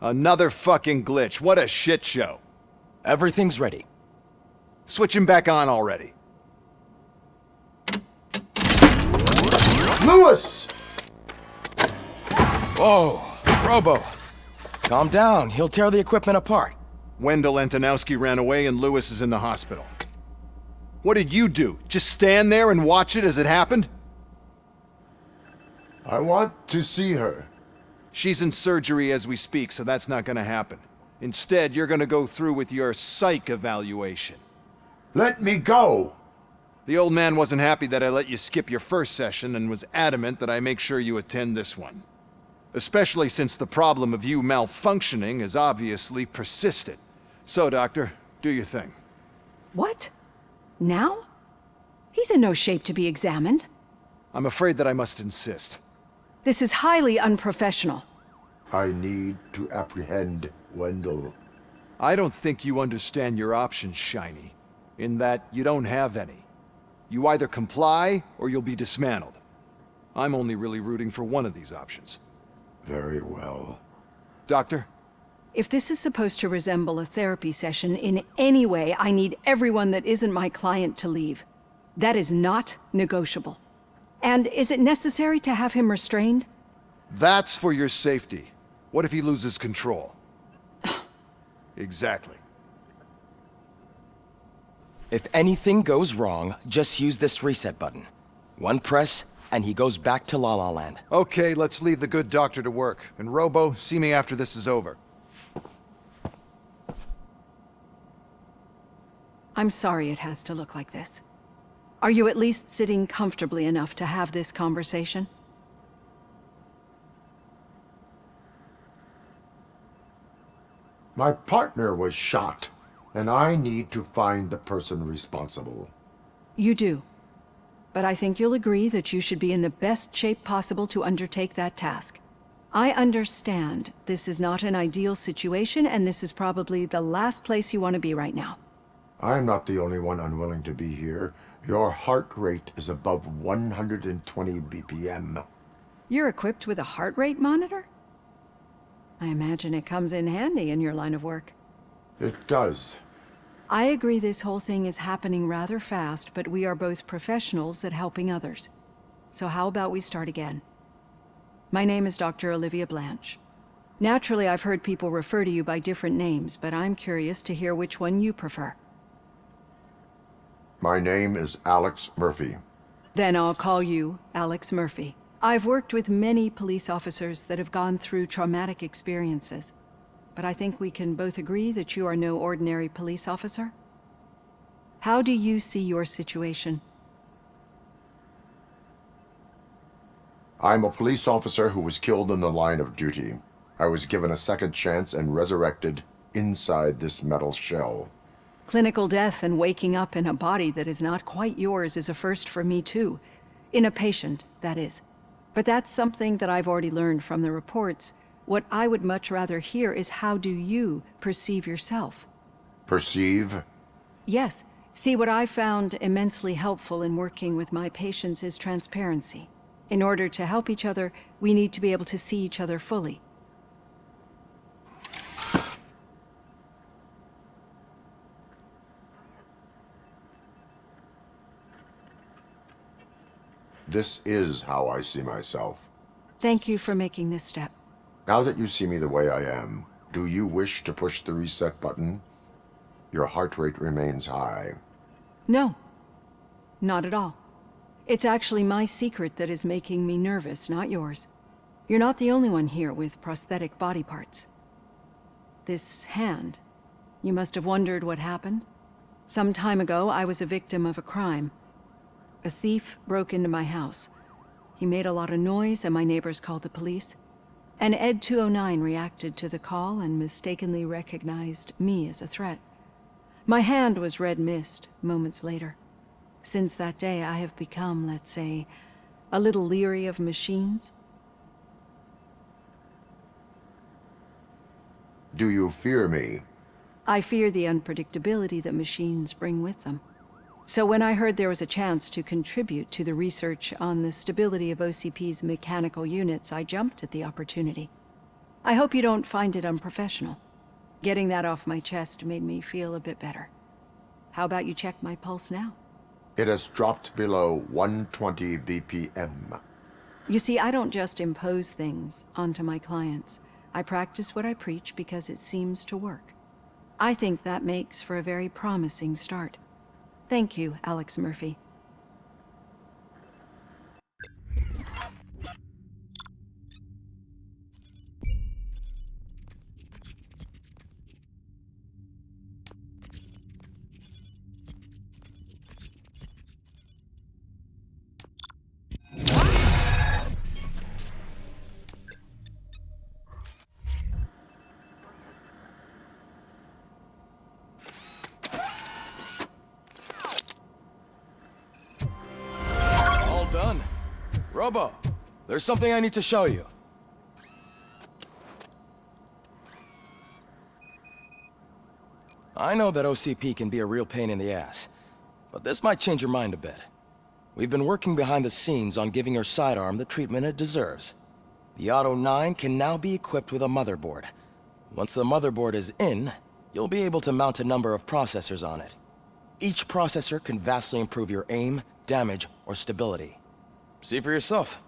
Another fucking glitch. What a shit show. Everything's ready. Switch him back on already. Lewis! Whoa, Robo. Calm down, he'll tear the equipment apart. Wendell Antonowski ran away and Lewis is in the hospital. What did you do? Just stand there and watch it as it happened? I want to see her. She's in surgery as we speak, so that's not gonna happen. Instead, you're gonna go through with your psych evaluation. Let me go! The old man wasn't happy that I let you skip your first session and was adamant that I make sure you attend this one. Especially since the problem of you malfunctioning is obviously persistent. So, Doctor, do your thing. What? Now? He's in no shape to be examined. I'm afraid that I must insist. This is highly unprofessional. I need to apprehend Wendell. I don't think you understand your options, Shiny, in that you don't have any. You either comply or you'll be dismantled. I'm only really rooting for one of these options. Very well. Doctor? If this is supposed to resemble a therapy session in any way, I need everyone that isn't my client to leave. That is not negotiable. And is it necessary to have him restrained? That's for your safety. What if he loses control? Exactly. If anything goes wrong, just use this reset button. One press, and he goes back to La La Land. Okay, let's leave the good doctor to work. And Robo, see me after this is over. I'm sorry it has to look like this. Are you at least sitting comfortably enough to have this conversation? My partner was shot, and I need to find the person responsible. You do. But I think you'll agree that you should be in the best shape possible to undertake that task. I understand this is not an ideal situation, and this is probably the last place you want to be right now. I'm not the only one unwilling to be here. Your heart rate is above 120 BPM. You're equipped with a heart rate monitor? I imagine it comes in handy in your line of work. It does. I agree this whole thing is happening rather fast, but we are both professionals at helping others. So how about we start again? My name is Dr. Olivia Blanche. Naturally, I've heard people refer to you by different names, but I'm curious to hear which one you prefer. My name is Alex Murphy. Then I'll call you Alex Murphy. I've worked with many police officers that have gone through traumatic experiences, but I think we can both agree that you are no ordinary police officer. How do you see your situation? I'm a police officer who was killed in the line of duty. I was given a second chance and resurrected inside this metal shell. Clinical death and waking up in a body that is not quite yours is a first for me too. In a patient, that is. But that's something that I've already learned from the reports. What I would much rather hear is how do you perceive yourself? Perceive? Yes. See, what I found immensely helpful in working with my patients is transparency. In order to help each other, we need to be able to see each other fully. This is how I see myself. Thank you for making this step. Now that you see me the way I am, do you wish to push the reset button? Your heart rate remains high. No, not at all. It's actually my secret that is making me nervous, not yours. You're not the only one here with prosthetic body parts. This hand, you must have wondered what happened. Some time ago, I was a victim of a crime. A thief broke into my house. He made a lot of noise and my neighbors called the police. And Ed 209 reacted to the call and mistakenly recognized me as a threat. My hand was red mist moments later. Since that day, I have become, let's say, a little leery of machines. Do you fear me? I fear the unpredictability that machines bring with them. So when I heard there was a chance to contribute to the research on the stability of OCP's mechanical units, I jumped at the opportunity. I hope you don't find it unprofessional. Getting that off my chest made me feel a bit better. How about you check my pulse now? It has dropped below 120 BPM. You see, I don't just impose things onto my clients. I practice what I preach because it seems to work. I think that makes for a very promising start. Thank you, Alex Murphy. All done. Robo, there's something I need to show you. I know that OCP can be a real pain in the ass, but this might change your mind a bit. We've been working behind the scenes on giving your sidearm the treatment it deserves. The Auto 9 can now be equipped with a motherboard. Once the motherboard is in, you'll be able to mount a number of processors on it. Each processor can vastly improve your aim, damage, or stability. See for yourself.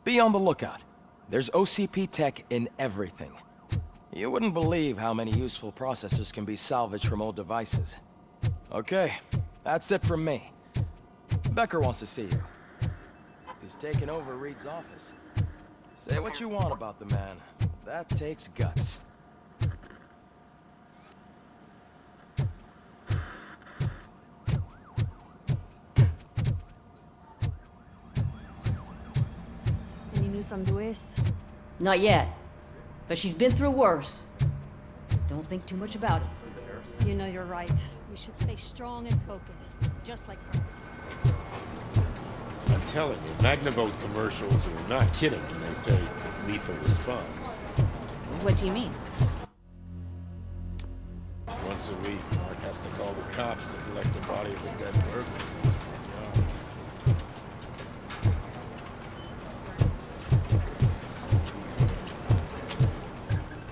Be on the lookout. There's OCP tech in everything. You wouldn't believe how many useful processors can be salvaged from old devices. Okay, that's it from me. Becker wants to see you. He's taken over Reed's office. Say what you want about the man. That takes guts. Any news on Luis? Not yet. But she's been through worse. Don't think too much about it. You know you're right. We should stay strong and focused, just like her. I'm telling you, Magnavolt commercials are not kidding when they say lethal response. What do you mean? Once a week, Mark has to call the cops to collect the body of a dead burglar from his front yard.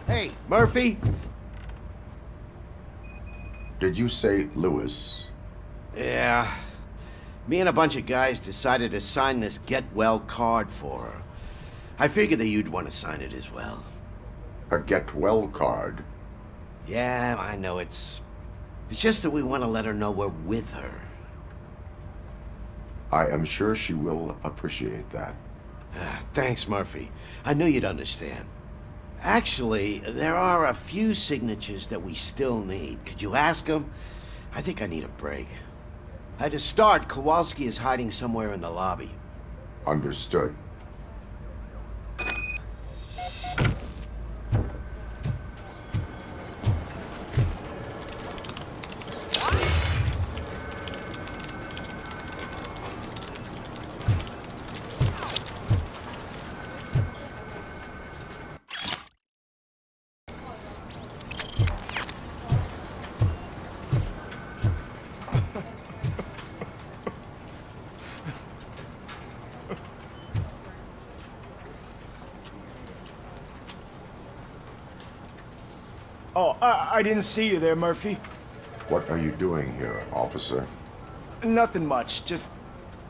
Hey, Murphy? Did you say Lewis? Yeah. Me and a bunch of guys decided to sign this get well card for her. I figured that you'd want to sign it as well. A get well card? Yeah, I know it's just that we want to let her know we're with her. I am sure she will appreciate that. Thanks, Murphy. I knew you'd understand. Actually, there are a few signatures that we still need. Could you ask them? I think I need a break. To start, Kowalski is hiding somewhere in the lobby. Understood. Oh, I didn't see you there, Murphy. What are you doing here, officer? Nothing much, just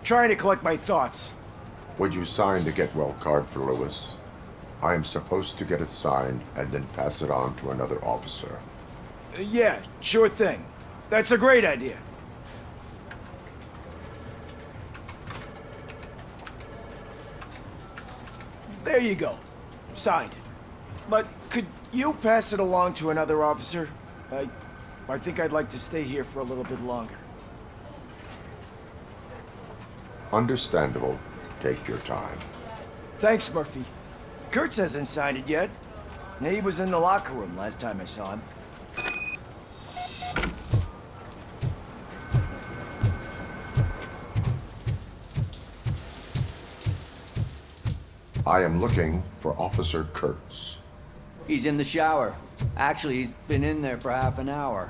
trying to collect my thoughts. Would you sign the get well card for Lewis? I am supposed to get it signed and then pass it on to another officer. Yeah, sure thing. That's a great idea. There you go. Signed. But could you pass it along to another officer? I think I'd like to stay here for a little bit longer. Understandable. Take your time. Thanks, Murphy. Kurtz hasn't signed it yet. He was in the locker room last time I saw him. I am looking for Officer Kurtz. He's in the shower. Actually, he's been in there for half an hour.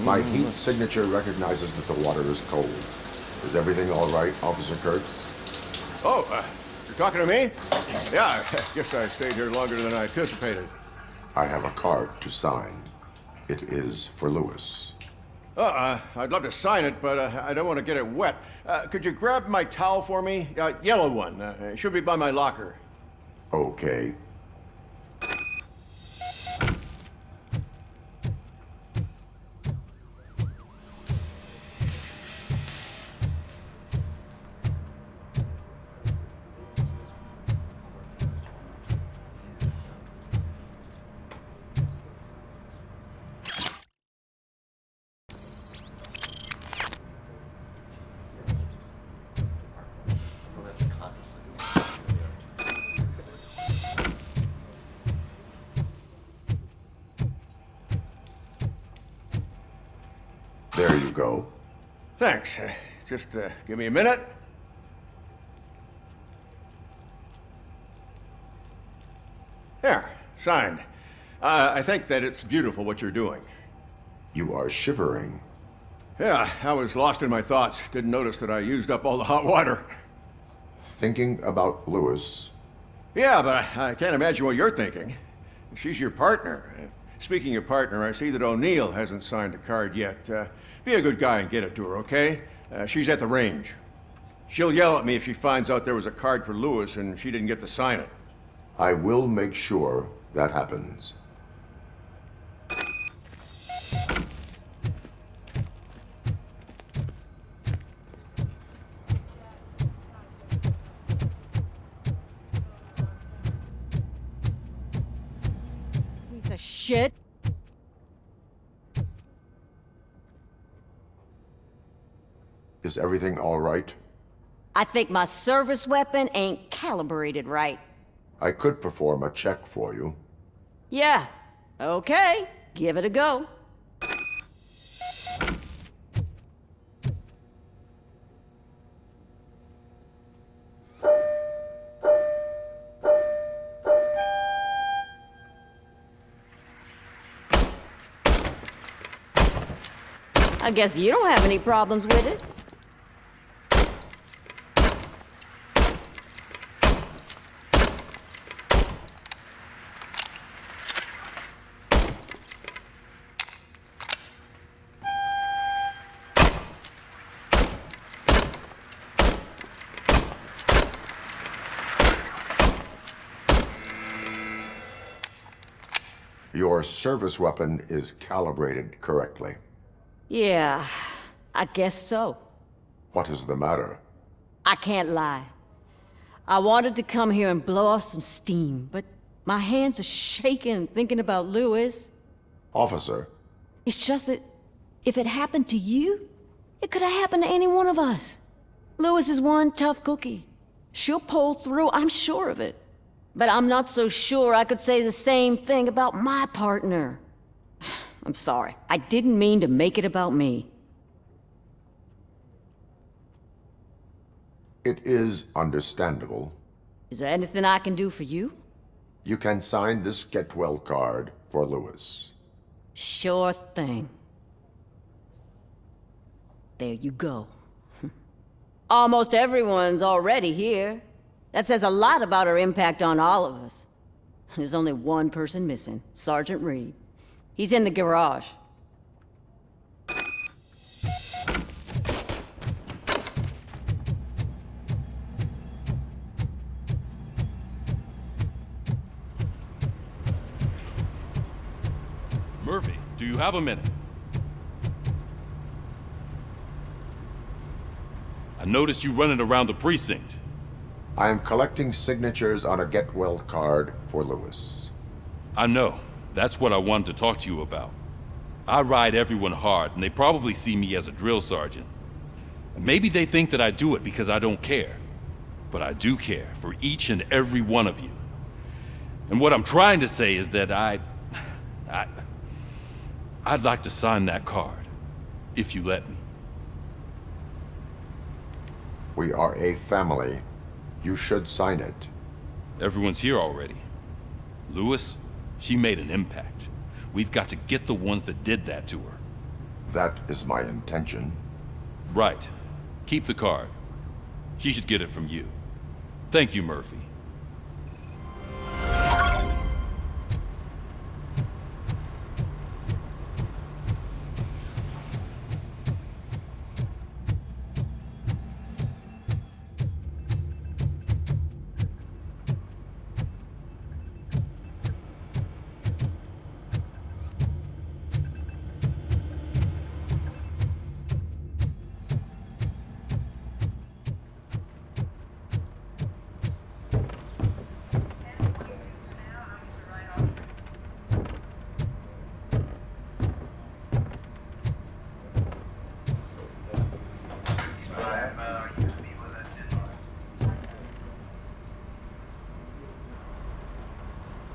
My heat signature recognizes that the water is cold. Is everything all right, Officer Kurtz? Oh, you're talking to me? Yeah, I guess I stayed here longer than I anticipated. I have a card to sign. It is for Lewis. I'd love to sign it, but I don't want to get it wet. Could you grab my towel for me? Yellow one. It should be by my locker. Okay. There you go. Thanks. Just give me a minute. There, signed. I think that it's beautiful what you're doing. You are shivering. Yeah, I was lost in my thoughts. Didn't notice that I used up all the hot water. Thinking about Lewis. Yeah, but I can't imagine what you're thinking. She's your partner. Speaking of partner, I see that O'Neill hasn't signed a card yet. Be a good guy and get it to her, okay? She's at the range. She'll yell at me if she finds out there was a card for Lewis and she didn't get to sign it. I will make sure that happens. Piece of shit. Is everything all right? I think my service weapon ain't calibrated right. I could perform a check for you. Yeah. Okay. Give it a go. I guess you don't have any problems with it. Your service weapon is calibrated correctly. Yeah, I guess so. What is the matter? I can't lie. I wanted to come here and blow off some steam, but my hands are shaking thinking about Lewis. Officer, It's just that if it happened to you, it could have happened to any one of us. Lewis is one tough cookie. She'll pull through, I'm sure of it. But I'm not so sure I could say the same thing about my partner. I'm sorry. I didn't mean to make it about me. it is understandable. Is there anything I can do for you? You can sign this get well card for Lewis. Sure thing. There you go. Almost everyone's already here. That says a lot about her impact on all of us. There's only one person missing, Sergeant Reed. He's in the garage. Murphy, do you have a minute? I noticed you running around the precinct. I am collecting signatures on a get well card for Lewis. I know. That's what I wanted to talk to you about. I ride everyone hard, and they probably see me as a drill sergeant. Maybe they think that I do it because I don't care. But I do care for each and every one of you. And what I'm trying to say is that I'd like to sign that card, if you let me. We are a family. You should sign it. Everyone's here already. Lewis, she made an impact. We've got to get the ones that did that to her. That is my intention. Right. Keep the card. She should get it from you. Thank you, Murphy.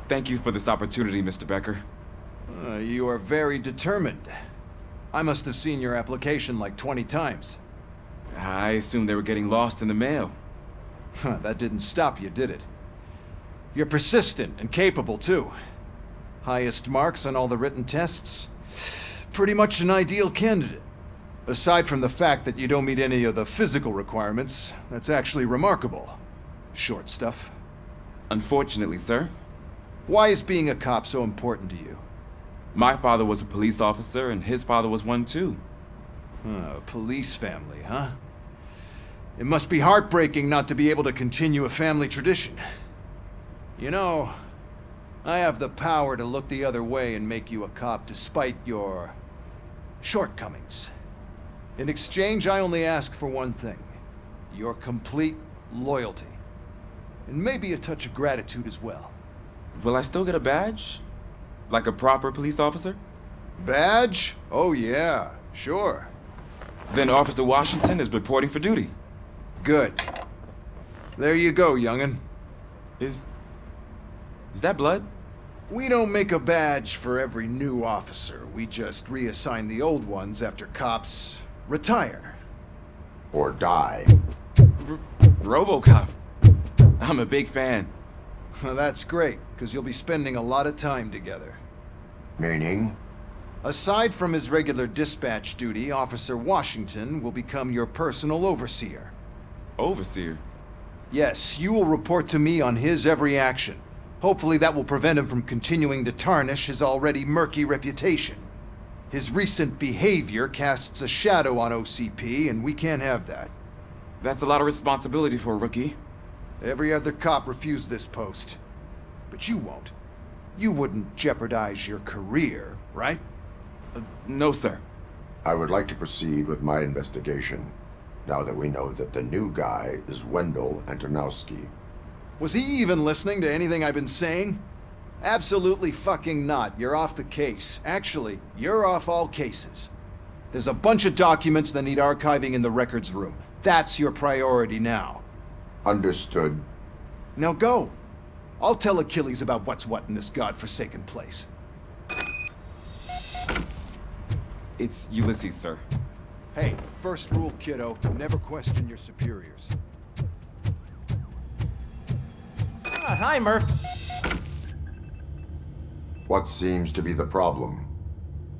Thank you for this opportunity, Mr. Becker. You are very determined. I must have seen your application like 20 times. I assumed they were getting lost in the mail. That didn't stop you, did it? You're persistent and capable, too. Highest marks on all the written tests. pretty much an ideal candidate. Aside from the fact that you don't meet any of the physical requirements, that's actually remarkable. Short stuff. Unfortunately, sir. Why is being a cop so important to you? My father was a police officer, and his father was one too. A police family, huh? It must be heartbreaking not to be able to continue a family tradition. You know, I have the power to look the other way and make you a cop despite your shortcomings. In exchange, I only ask for one thing. Your complete loyalty. And maybe a touch of gratitude as well. Will I still get a badge? Like a proper police officer? Badge? Oh yeah, sure. Then Officer Washington is reporting for duty. Good. There you go, young'un. Is that blood? We don't make a badge for every new officer. We just reassign the old ones after cops retire. Or die. Robocop. I'm a big fan. Well, that's great, because you'll be spending a lot of time together. Meaning? Aside from his regular dispatch duty, Officer Washington will become your personal overseer. Overseer? Yes, you will report to me on his every action. Hopefully that will prevent him from continuing to tarnish his already murky reputation. His recent behavior casts a shadow on OCP, and we can't have that. That's a lot of responsibility for a rookie. Every other cop refused this post. But you won't. You wouldn't jeopardize your career, right? No, sir. I would like to proceed with my investigation, now that we know that the new guy is Wendell Antonowski. Was he even listening to anything I've been saying? Absolutely fucking not. You're off the case. Actually, you're off all cases. There's a bunch of documents that need archiving in the records room. That's your priority now. Understood. Now go. I'll tell Achilles about what's what in this godforsaken place. It's Ulysses, sir. Hey, first rule, kiddo, never question your superiors. Hi, Murph. What seems to be the problem?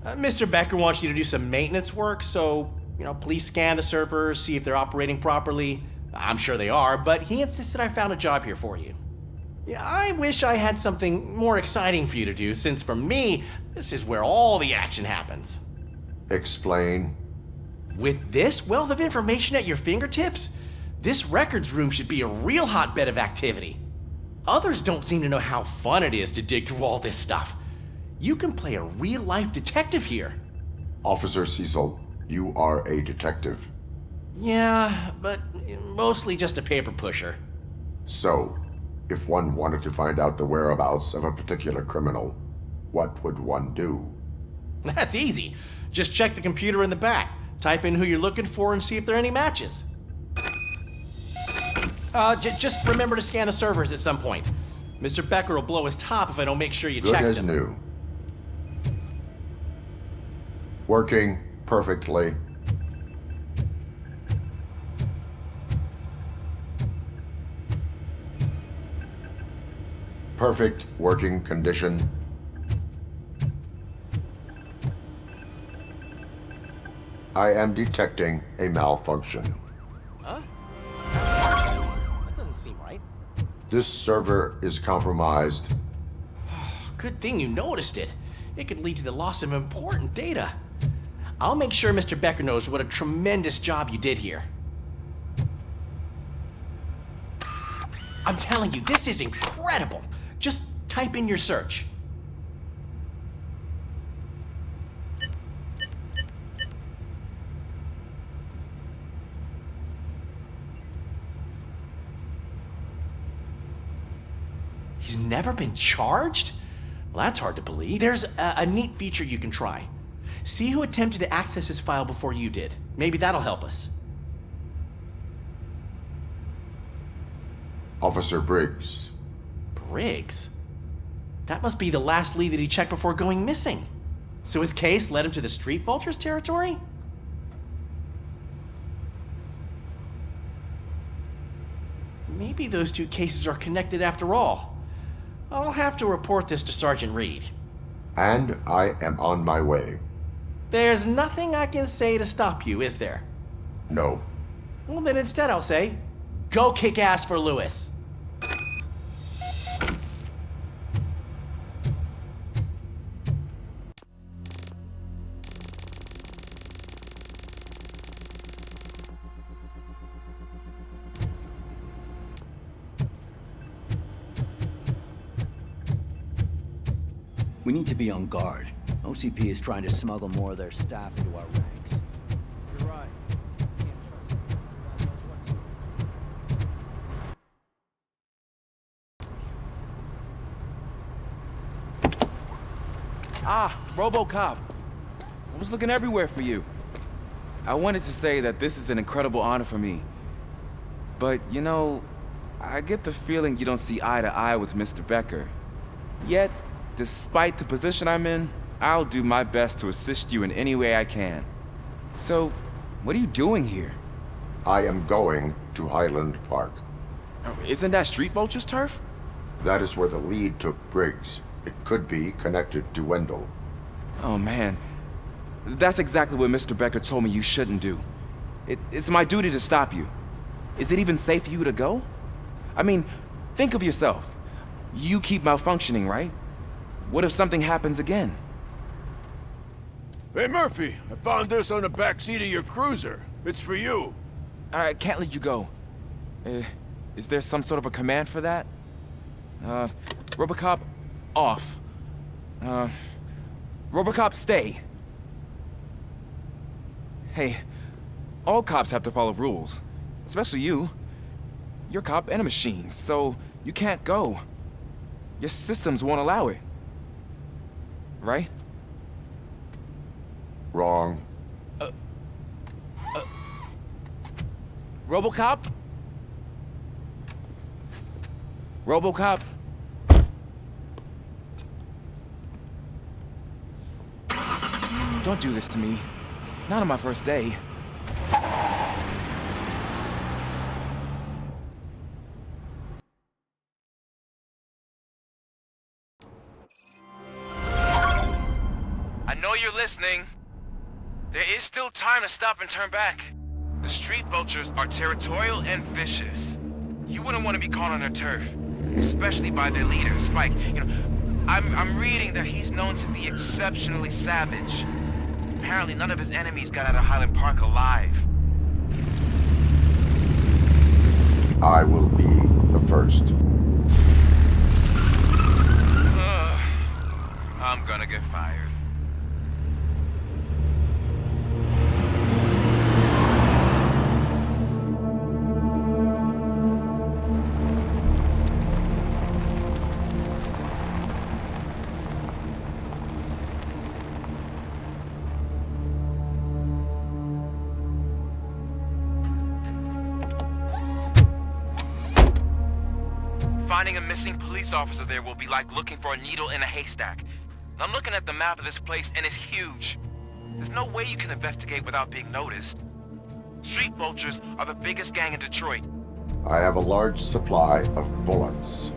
Mr. Becker wants you to do some maintenance work, so, please scan the servers, see if they're operating properly. I'm sure they are, but he insisted I found a job here for you. Yeah, I wish I had something more exciting for you to do, since for me, this is where all the action happens. Explain. With this wealth of information at your fingertips, this records room should be a real hotbed of activity. Others don't seem to know how fun it is to dig through all this stuff. You can play a real-life detective here. Officer Cecil, you are a detective. Yeah, but mostly just a paper pusher. So, if one wanted to find out the whereabouts of a particular criminal, what would one do? That's easy. Just check the computer in the back, type in who you're looking for, and see if there are any matches. Just remember to scan the servers at some point. Mr. Becker will blow his top if I don't make sure you checked them. Good as new. Working perfectly. Perfect working condition. I am detecting a malfunction. Huh? That doesn't seem right. This server is compromised. Good thing you noticed it. It could lead to the loss of important data. I'll make sure Mr. Becker knows what a tremendous job you did here. I'm telling you, this is incredible. Just type in your search. He's never been charged? Well, that's hard to believe. There's a neat feature you can try. See who attempted to access his file before you did. Maybe that'll help us. Officer Briggs. Briggs? That must be the last lead that he checked before going missing. So his case led him to the Street Vultures territory? Maybe those two cases are connected after all. I'll have to report this to Sergeant Reed. And I am on my way. There's nothing I can say to stop you, is there? No. Well, then instead I'll say, go kick ass for Lewis. We need to be on guard. OCP is trying to smuggle more of their staff into our ranks. You're right. Can't trust him. God knows what's Ah, Robocop. I was looking everywhere for you. I wanted to say that this is an incredible honor for me. But, you know, I get the feeling you don't see eye to eye with Mr. Becker. Yet, despite the position I'm in, I'll do my best to assist you in any way I can. So, what are you doing here? I am going to Highland Park. Isn't that Street Vulture's turf? That is where the lead took Briggs. It could be connected to Wendell. Oh man, that's exactly what Mr. Becker told me you shouldn't do. It's my duty to stop you. Is it even safe for you to go? I mean, think of yourself. You keep malfunctioning, right? What if something happens again? Hey, Murphy, I found this on the back seat of your cruiser. It's for you. I can't let you go. Is there some sort of a command for that? Robocop, off. Robocop, stay. Hey, all cops have to follow rules. Especially you. You're a cop and a machine, so you can't go. Your systems won't allow it. Right? Wrong. Robocop? Robocop? Don't do this to me. Not on my first day. I know you're listening. There is still time to stop and turn back. The street vultures are territorial and vicious. You wouldn't want to be caught on their turf, especially by their leader, Spike. You know, I'm reading that he's known to be exceptionally savage. Apparently none of his enemies got out of Highland Park alive. I will be the first. I'm gonna get fired. Finding a missing police officer there will be like looking for a needle in a haystack. I'm looking at the map of this place and it's huge. There's no way you can investigate without being noticed. Street vultures are the biggest gang in Detroit. I have a large supply of bullets.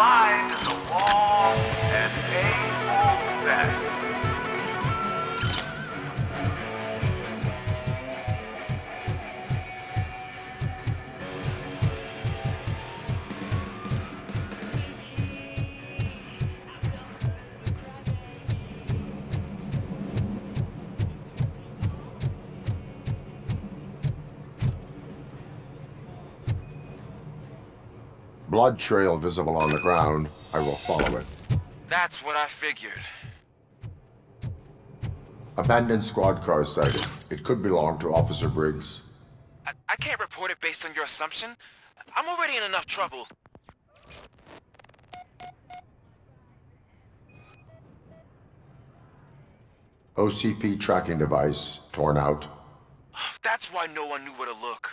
mind is a long and painful bed. Blood trail visible on the ground. I will follow it. That's what I figured. Abandoned squad car sighted. It could belong to Officer Briggs. I can't report it based on your assumption. I'm already in enough trouble. OCP tracking device torn out. That's why no one knew where to look.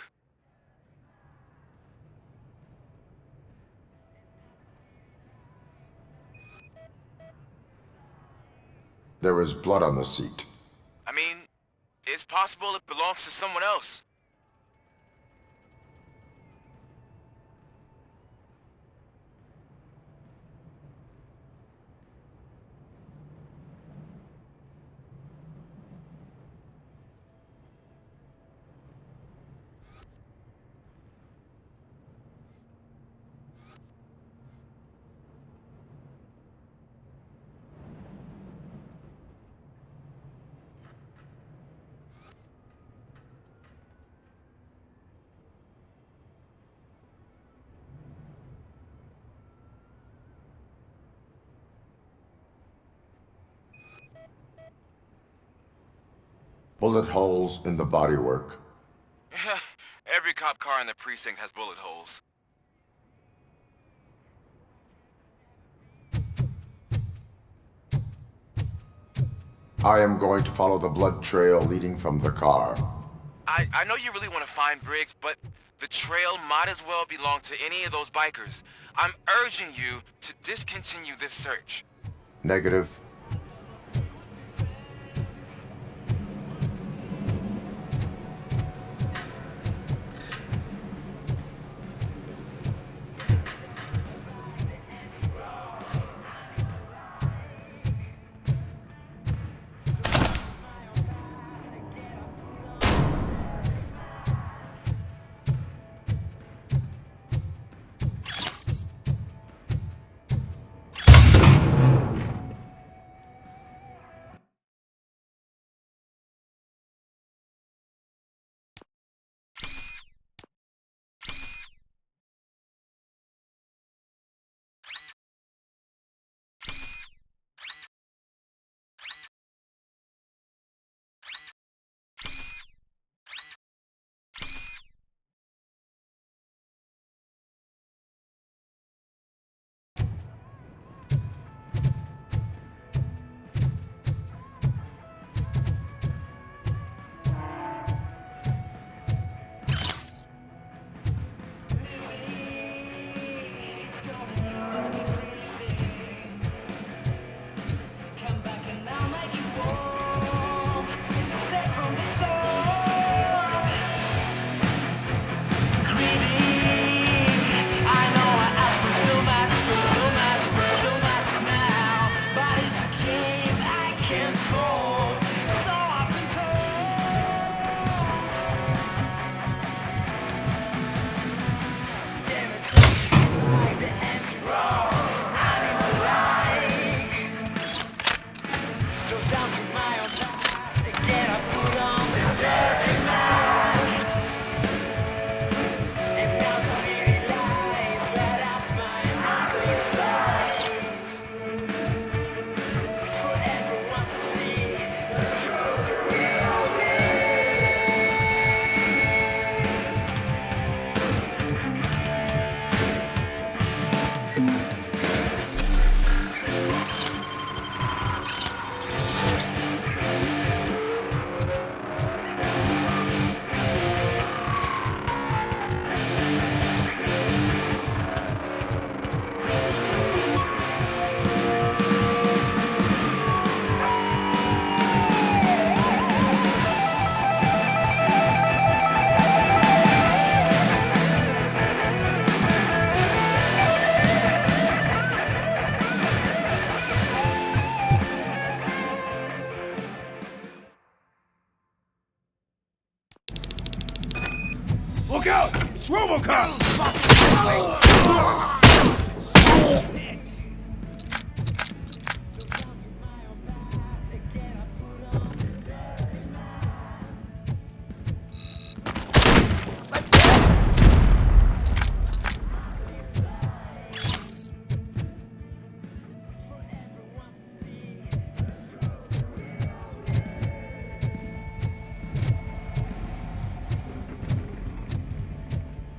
There is blood on the seat. I mean, it's possible it belongs to someone else. Bullet holes in the bodywork. Every cop car in the precinct has bullet holes. I am going to follow the blood trail leading from the car. I know you really want to find Briggs, but the trail might as well belong to any of those bikers. I'm urging you to discontinue this search. Negative.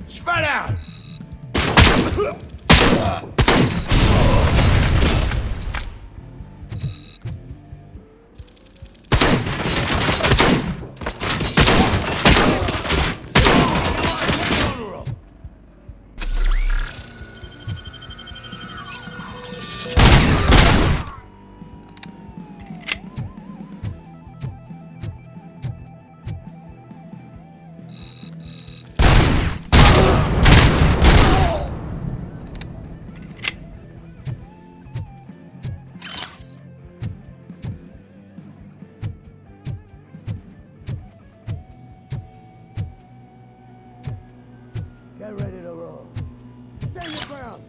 Spread out! Get ready to roll. Stand your ground.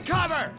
Cover!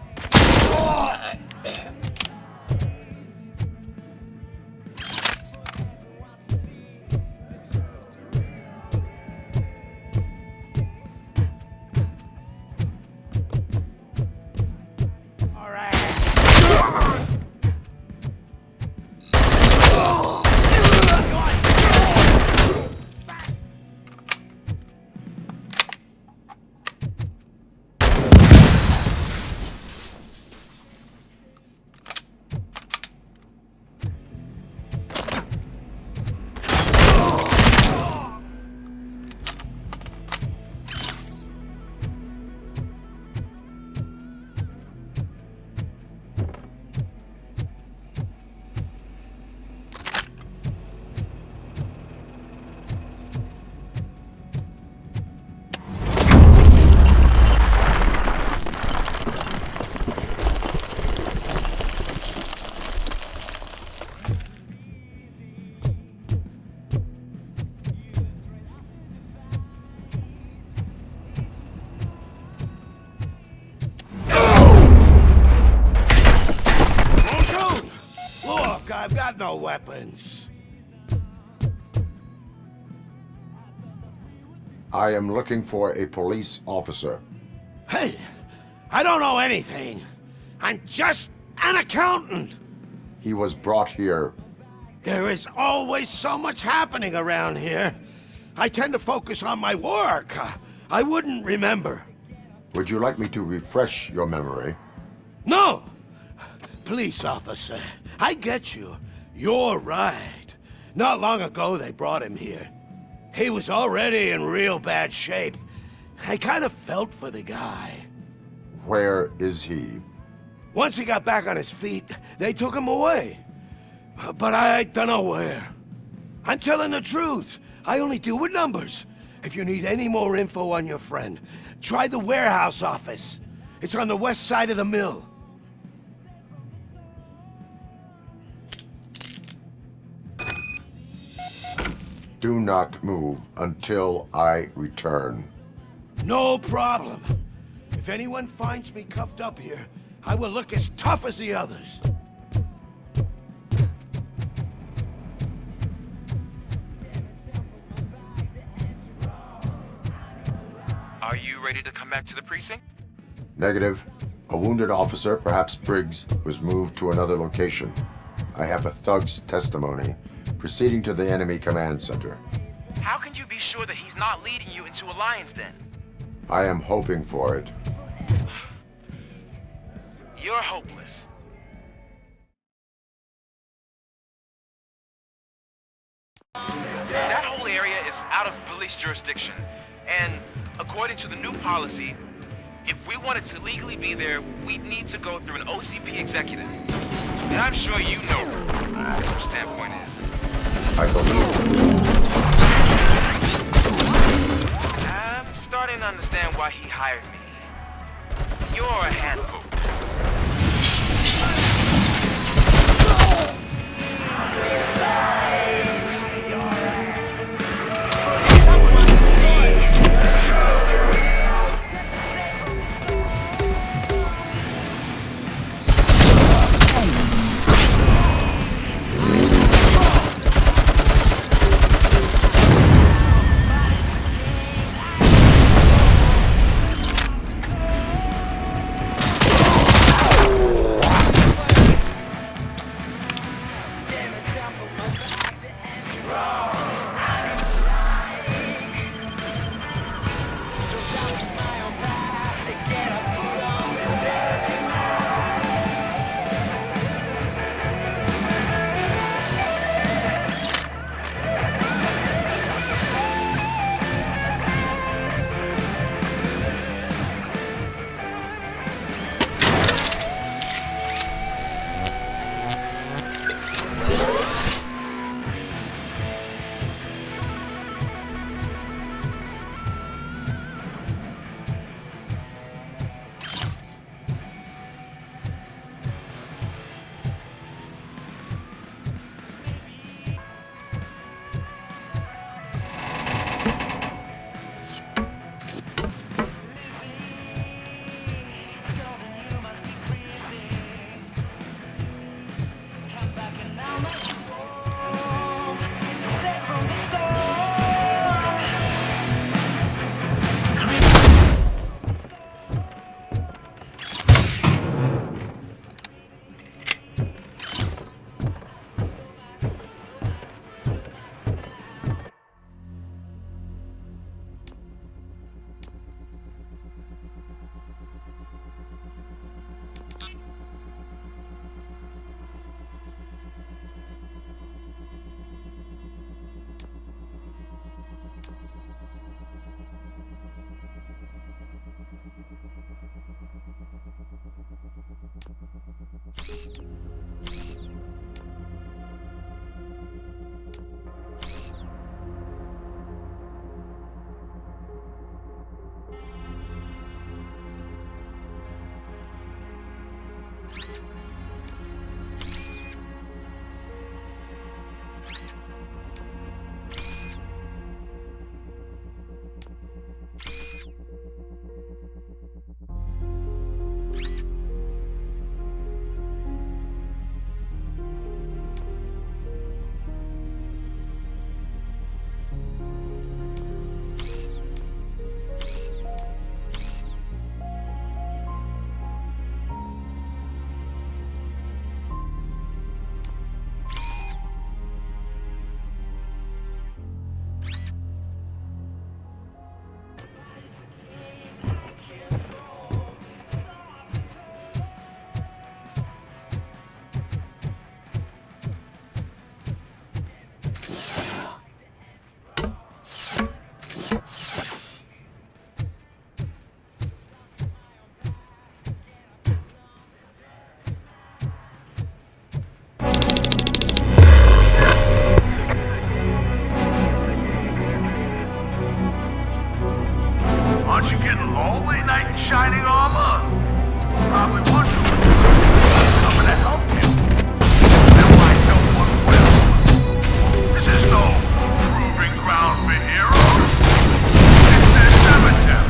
I've got no weapons. I am looking for a police officer. Hey, I don't know anything. I'm just an accountant. He was brought here. There is always so much happening around here. I tend to focus on my work. I wouldn't remember. Would you like me to refresh your memory? No! Police officer, I get you. You're right. Not long ago they brought him here. He was already in real bad shape. I kind of felt for the guy. Where is he? Once he got back on his feet, they took him away. But I don't know where. I'm telling the truth. I only deal with numbers. If you need any more info on your friend, try the warehouse office. It's on the west side of the mill. Do not move until I return. No problem. If anyone finds me cuffed up here, I will look as tough as the others. Are you ready to come back to the precinct? Negative. A wounded officer, perhaps Briggs, was moved to another location. I have a thug's testimony, proceeding to the enemy command center. How can you be sure that he's not leading you into a lion's den? I am hoping for it. You're hopeless. That whole area is out of police jurisdiction, and according to the new policy, if we wanted to legally be there, we'd need to go through an OCP executive. And I'm sure you know what her standpoint is. I believe. I'm starting to understand why he hired me. You're a handful. Aren't you getting lonely, knight in shining armor? Probably want to. Coming to help you. Now I know what will. This is no proving ground for heroes. It's their cemetery.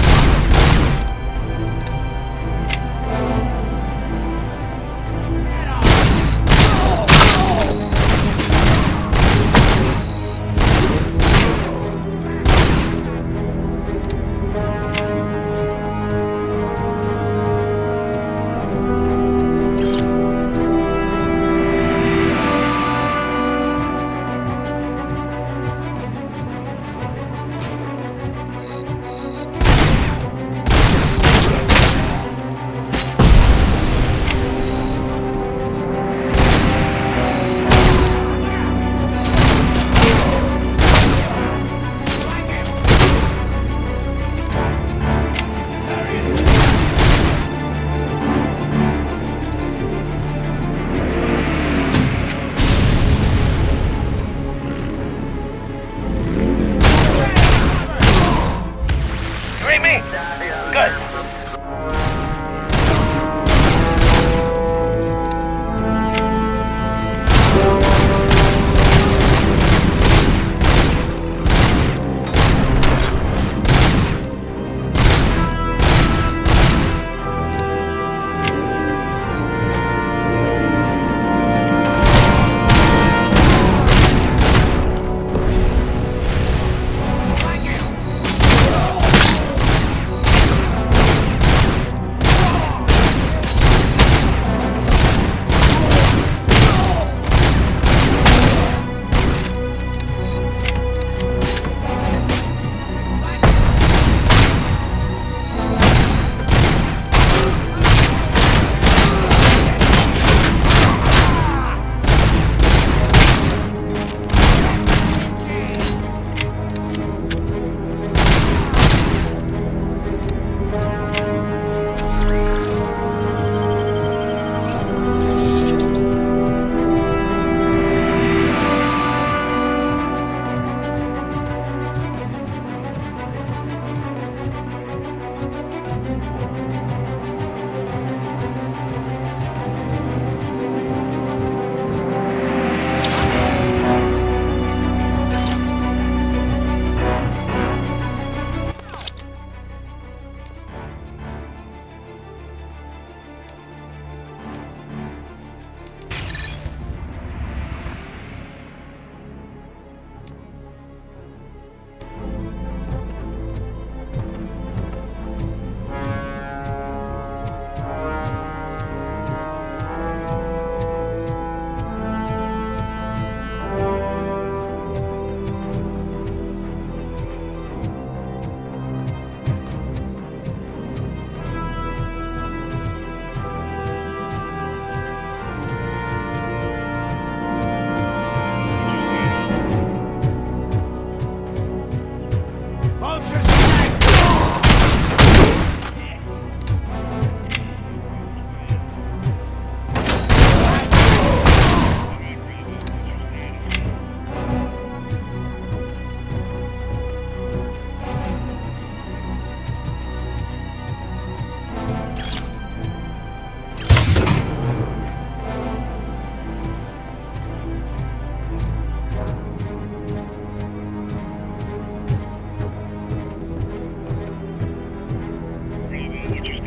Anything interesting?